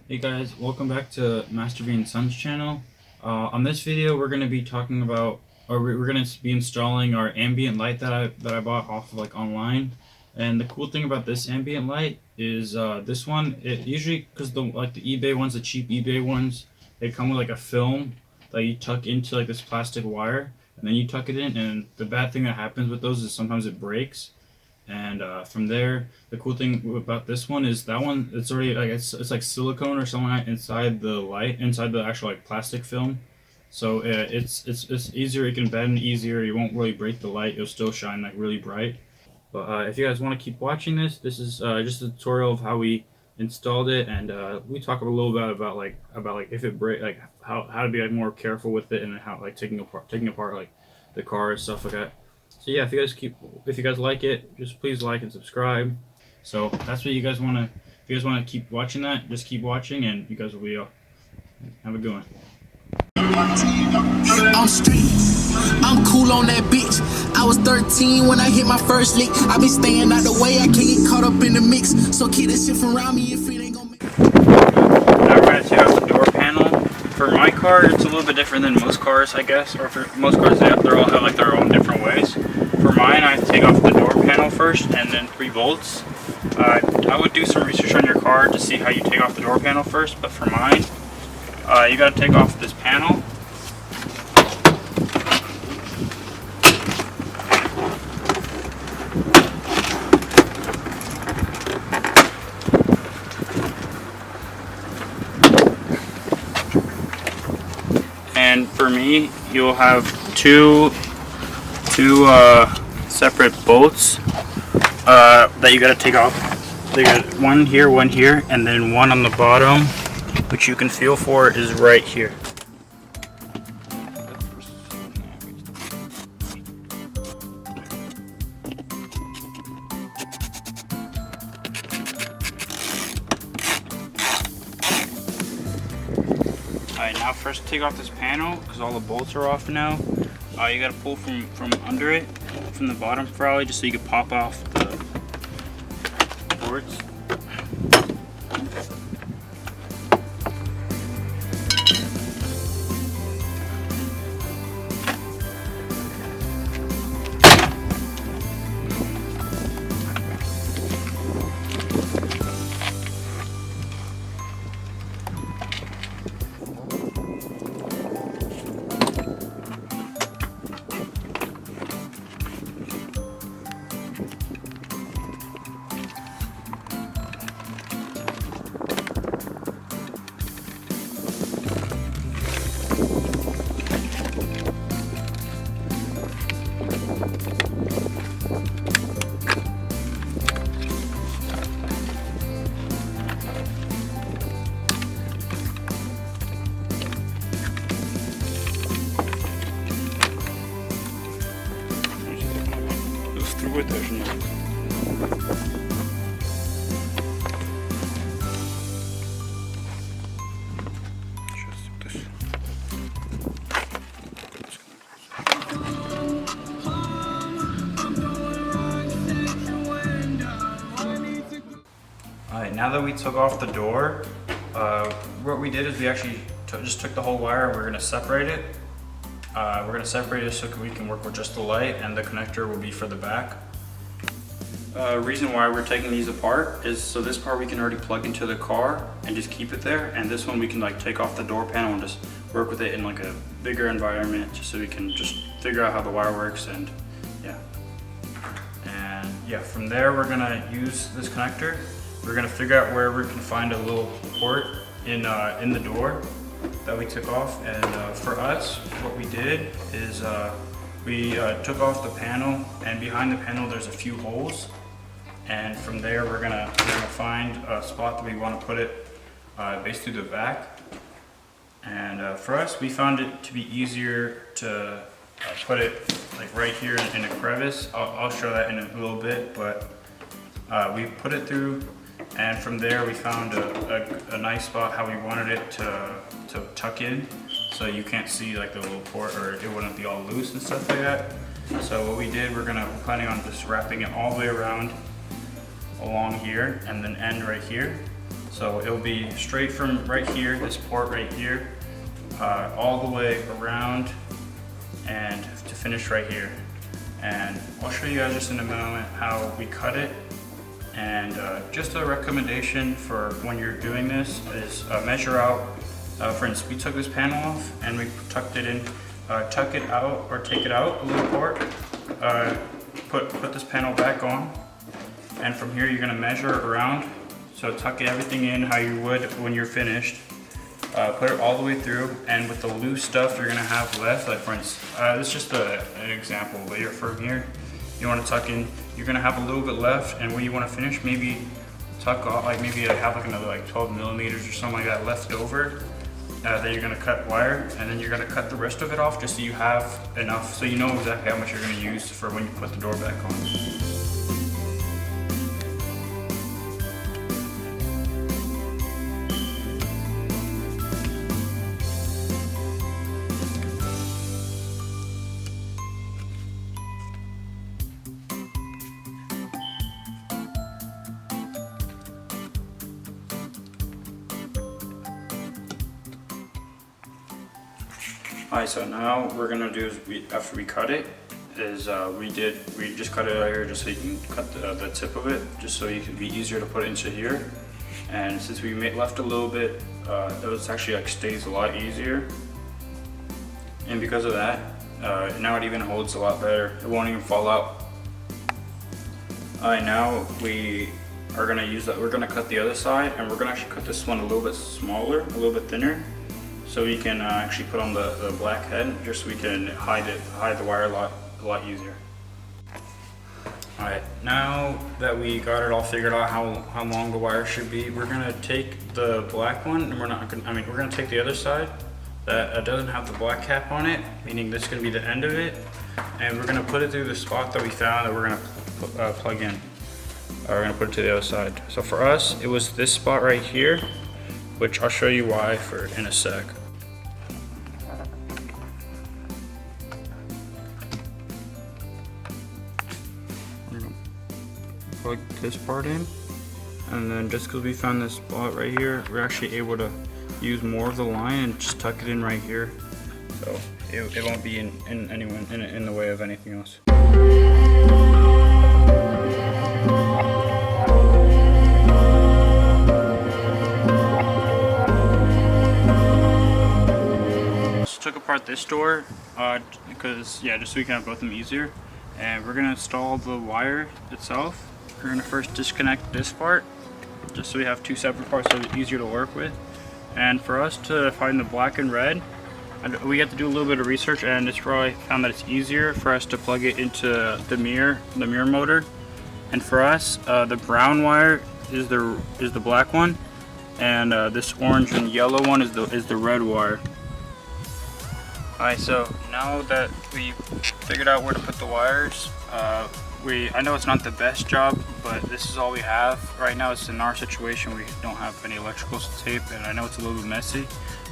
Hey guys, welcome back to Master B and Sons channel. On this video, we're going to be talking about, or we're going to be installing our ambient light that I bought off of like online. And the cool thing about this ambient light is this one. It usually, because the eBay ones, the cheap eBay ones, they come with like a film that you tuck into like this plastic wire, and then you tuck it in. And the bad thing that happens with those is sometimes it breaks. And from there, the cool thing about this one is that one it's already like it's like silicone or something inside the light, inside the actual like plastic film. So it's easier. It can bend easier. You won't really break the light. It'll still shine like really bright. But if you guys want to keep watching this is just a tutorial of how we installed it, and we talk a little bit about if it break, like how to be like more careful with it, and how like taking apart like the car and stuff like that. So yeah, if you guys like it, just please like and subscribe. So that's what you guys want to. If you guys want to keep watching that, just keep watching, and you guys will be have a good one. I'm street, I'm cool on that bitch. I was 13 when I hit my first lick. I been staying out the way, I can't get caught up in the mix. So keep this shit from around me if it ain't gonna make. Now we're gonna take out the door panel. For my car, it's a little bit different than most cars, I guess. Or for most cars, they all have like their own different ways. For mine, I take off the door panel first, and then 3 bolts. I would do some research on your car to see how you take off the door panel first, but for mine, you gotta take off this panel. And for me, you'll have two separate bolts that you gotta take off. They got one here, and then one on the bottom, which you can feel for is right here. Alright, now first take off this panel because all the bolts are off now. You gotta pull from under it, from the bottom probably, just so you can pop off the boards. Другой тоже нет. Alright, now that we took off the door, what we did is we actually just took the whole wire and we're going to separate it. We're going to separate it so we can work with just the light, and the connector will be for the back. Reason why we're taking these apart is so this part we can already plug into the car and just keep it there, and this one we can like take off the door panel and just work with it in like a bigger environment, just so we can just figure out how the wire works. And yeah, from there we're going to use this connector. We're going to figure out where we can find a little port in the door that we took off. And for us, what we did is we took off the panel, and behind the panel there's a few holes, and from there we're gonna find a spot that we want to put it basically the back. And for us, we found it to be easier to put it like right here in a crevice. I'll show that in a little bit, but we put it through. And from there we found a nice spot how we wanted it to tuck in, so you can't see like the little port, or it wouldn't be all loose and stuff like that. So what we did, we're planning on just wrapping it all the way around along here and then end right here. So it'll be straight from right here, this port right here, all the way around and to finish right here. And I'll show you guys just in a moment how we cut it. And just a recommendation for when you're doing this is measure out. For instance, we took this panel off and we tucked it in. Tuck it out or take it out a little part. Put this panel back on, and from here you're gonna measure around. So tuck everything in how you would when you're finished. Put it all the way through, and with the loose stuff you're gonna have left, like for instance, this is just an example, but from here, you wanna tuck in, you're gonna have a little bit left, and when you wanna finish, maybe tuck off, like maybe have like another like 12 millimeters or something like that left over. Then you're gonna cut wire, and then you're gonna cut the rest of it off just so you have enough, so you know exactly how much you're gonna use for when you put the door back on. Alright, so now what we're gonna do is after we cut it, is we just cut it out here just so you can cut the tip of it, just so it can be easier to put into here. And since we left a little bit, it was actually like stays a lot easier. And because of that, now it even holds a lot better. It won't even fall out. Alright, now we are gonna use that. We're gonna cut the other side, and we're gonna actually cut this one a little bit smaller, a little bit thinner, so we can actually put on the black head, just so we can hide the wire a lot easier. Alright, now that we got it all figured out how long the wire should be, we're gonna take the black one, and we're gonna take the other side that doesn't have the black cap on it, meaning this is gonna be the end of it, and we're gonna put it through the spot that we found that we're gonna plug in. We're gonna put it to the other side. So for us, it was this spot right here, which I'll show you why in a sec. Plug this part in, and then just because we found this spot right here, we're actually able to use more of the line and just tuck it in right here, so it won't be in the way of anything else. Just took apart this door because just so we can have both of them easier, and we're gonna install the wire itself. We're gonna first disconnect this part, just so we have two separate parts so it's easier to work with. And for us to find the black and red, we have to do a little bit of research, and it's probably found that it's easier for us to plug it into the mirror motor. And for us, the brown wire is the black one, and this orange and yellow one is the red wire. Alright, so now that we figured out where to put the wires, I know it's not the best job, but this is all we have. Right now it's in our situation, we don't have any electrical tape, and I know it's a little bit messy.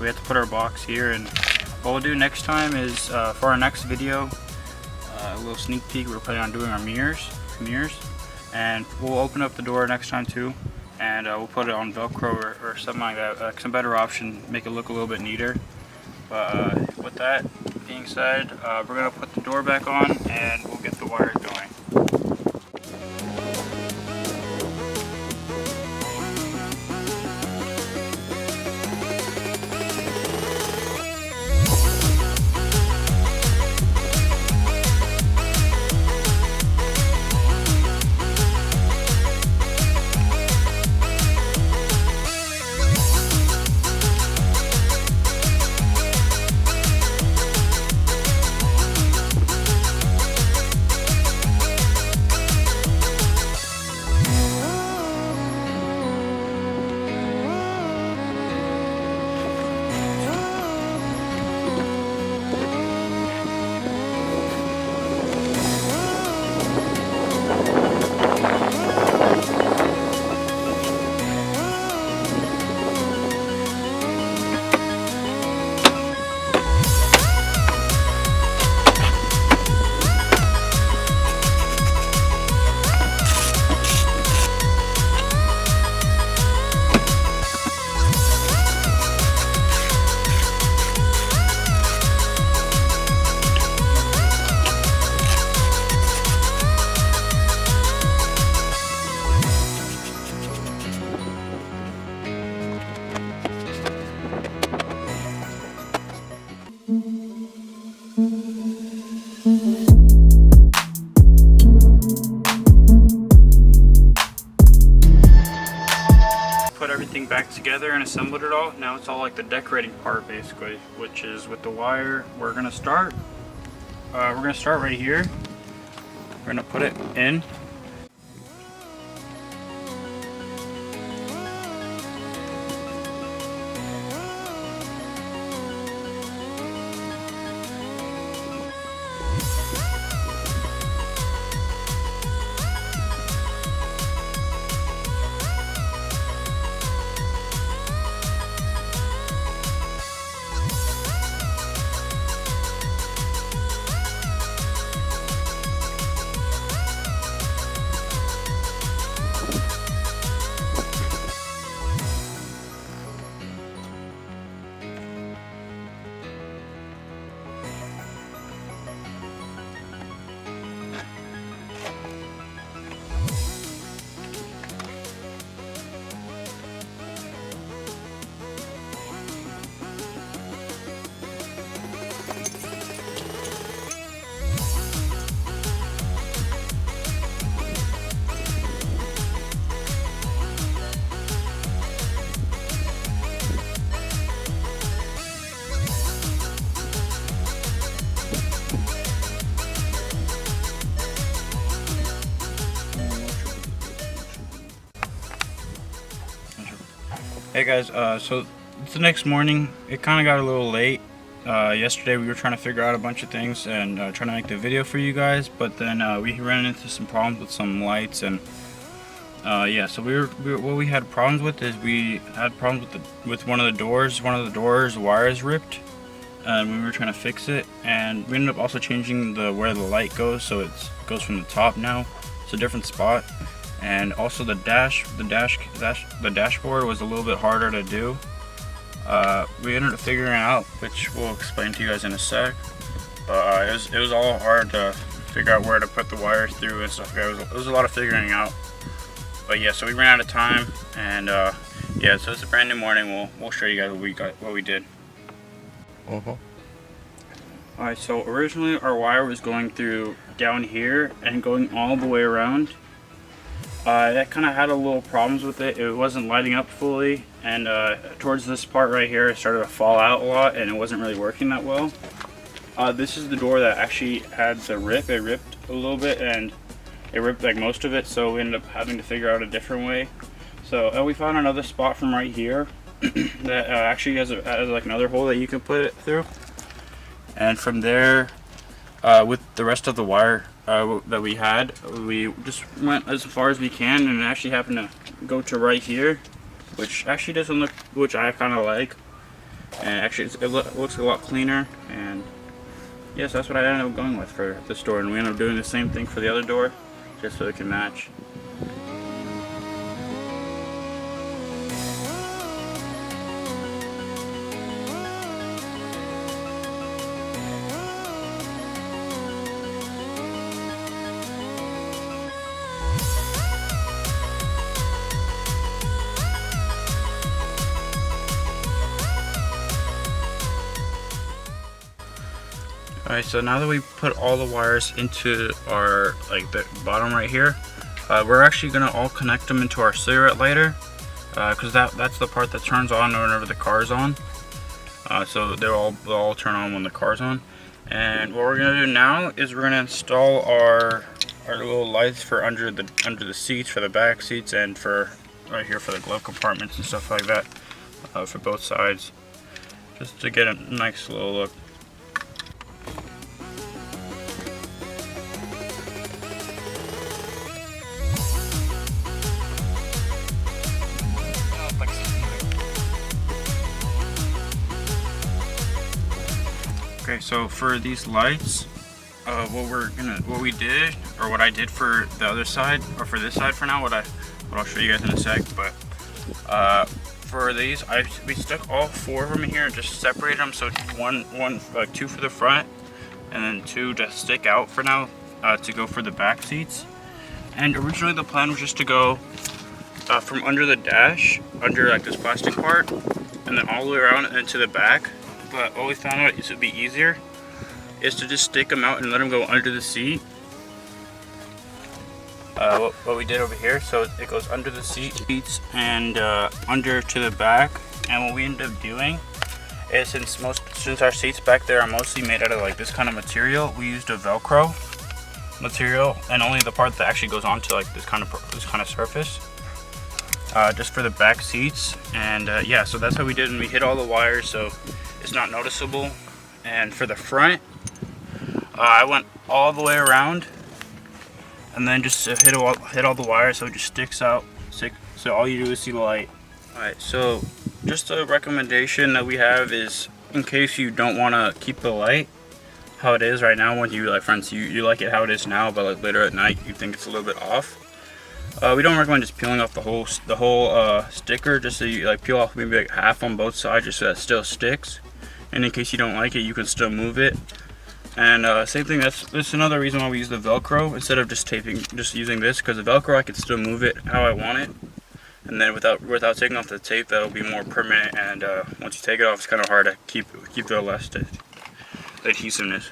We have to put our box here, and what we'll do next time is, for our next video, a little sneak peek, we're planning on doing our mirrors, and we'll open up the door next time too, and we'll put it on Velcro or something like that, some better option, make it look a little bit neater. But with that being said, we're gonna put the door back on, and we'll get the wire going. together and assembled it all. Now it's all like the decorating part basically, which is with the wire. We're gonna start right here. We're gonna put it in. Hey guys, so it's the next morning. It kind of got a little late. Yesterday we were trying to figure out a bunch of things and trying to make the video for you guys, but then we ran into some problems with some lights and yeah. So what we had problems with is we had problems with one of the doors. One of the doors wires ripped, and we were trying to fix it. And we ended up also changing where the light goes, so it goes from the top now. It's a different spot. And also the dashboard was a little bit harder to do. We ended up figuring it out, which we'll explain to you guys in a sec. But it was all hard to figure out where to put the wires through and stuff. It was a lot of figuring out. But yeah, so we ran out of time, and yeah, so it's a brand new morning. We'll show you guys what we did. Alright, so originally our wire was going through down here and going all the way around. That kind of had a little problems with it. It wasn't lighting up fully, and towards this part right here it started to fall out a lot and it wasn't really working that well. This is the door that actually had the rip. It ripped a little bit, and it ripped like most of it, so we ended up having to figure out a different way. So we found another spot from right here that actually has like another hole that you can put it through, and from there with the rest of the wire that we had, we just went as far as we can, and it actually happened to go to right here, which actually doesn't look, which I kind of like, and actually it looks a lot cleaner. And yes, that's what I ended up going with for this door, and we ended up doing the same thing for the other door just so it can match. Alright, so now that we put all the wires into our, like the bottom right here, we're actually going to all connect them into our cigarette lighter, because that's the part that turns on whenever the car's on. So they'll all turn on when the car's on. And what we're going to do now is we're going to install our little lights for under the seats, for the back seats, and for right here for the glove compartments and stuff like that, for both sides, just to get a nice little look. Okay, so for these lights, what I did for the other side, or for this side for now, what I'll show you guys in a sec. But for these, we stuck all four of them in here and just separated them, so two for the front, and then two to stick out for now, to go for the back seats. And originally the plan was just to go from under the dash, under like this plastic part, and then all the way around and into the back. But what we found out would be easier is to just stick them out and let them go under the seat. what we did over here. So it goes under the seats and under to the back. And what we ended up doing is since our seats back there are mostly made out of like this kind of material, we used a Velcro material, and only the part that actually goes onto like this kind of surface, just for the back seats. And yeah, so that's how we did, and we hit all the wires so it's not noticeable. And for the front, I went all the way around and then just hit all the wires so it just sticks out, so all you do is see the light. Alright, so just a recommendation that we have is, in case you don't want to keep the light how it is right now, when you like, for instance, you like it how it is now, but like later at night you think it's a little bit off. We don't recommend just peeling off the whole sticker, just so you like peel off maybe like half on both sides, just so that it still sticks. And in case you don't like it, you can still move it. And same thing, that's another reason why we use the Velcro instead of just using this, because the Velcro I can still move it how I want it. And then without taking off the tape, that'll be more permanent. And once you take it off, it's kind of hard to keep the elastic, the adhesiveness.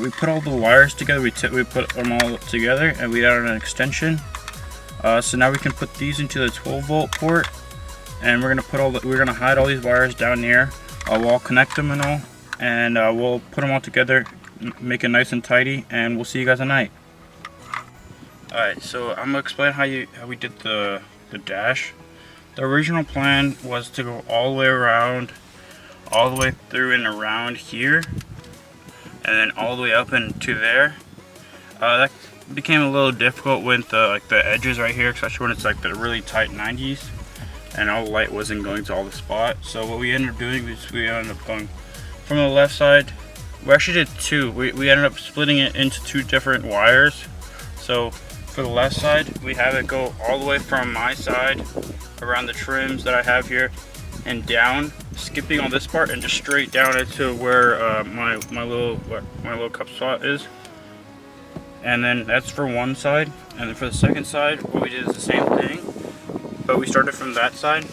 We put all the wires together, we put them all together, and we added an extension. So now we can put these into the 12-volt port, and we're gonna hide all these wires down here. We'll connect them and all, and we'll put them all together, make it nice and tidy, and we'll see you guys at night. Alright, so I'm gonna explain how we did the dash. The original plan was to go all the way around, all the way through and around here, and then all the way up into there. That became a little difficult with like the edges right here, especially when it's like the really tight 90s and all the light wasn't going to all the spots. So what we ended up doing is we ended up going from the left side. We actually did two. We ended up splitting it into two different wires. So for the left side, we have it go all the way from my side around the trims that I have here and down, skipping on this part and just straight down into where my little cup spot is. And then that's for one side. And then for the second side, what we did is the same thing, but we started from that side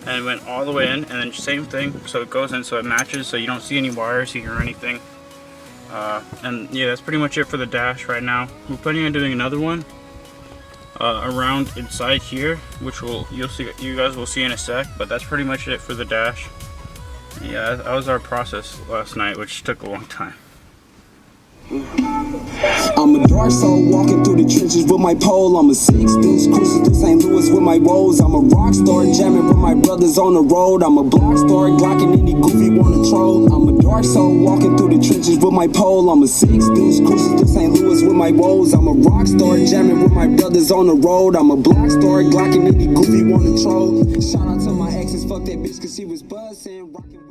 and went all the way in, and then same thing, so it goes in so it matches, so you don't see any wires here or anything. And yeah, that's pretty much it for the dash right now. We're planning on doing another one around inside here, which you guys will see in a sec, but that's pretty much it for the dash. Yeah, that was our process last night, which took a long time. I'm a dark soul walking through the trenches with my pole. I'm a 6 deuce cruising through St. Louis with my woes. I'm a rock star jamming with my brothers on the road. I'm a block star glocking any goofy wanna troll. I'm a dark soul walking through the trenches with my pole. I'm a 6 deuce cruising through St. Louis with my woes. I'm a rock star jamming with my brothers on the road. I'm a block star glocking any goofy wanna troll. Shout out to my exes, fuck that bitch cause she was buzzing, rocking.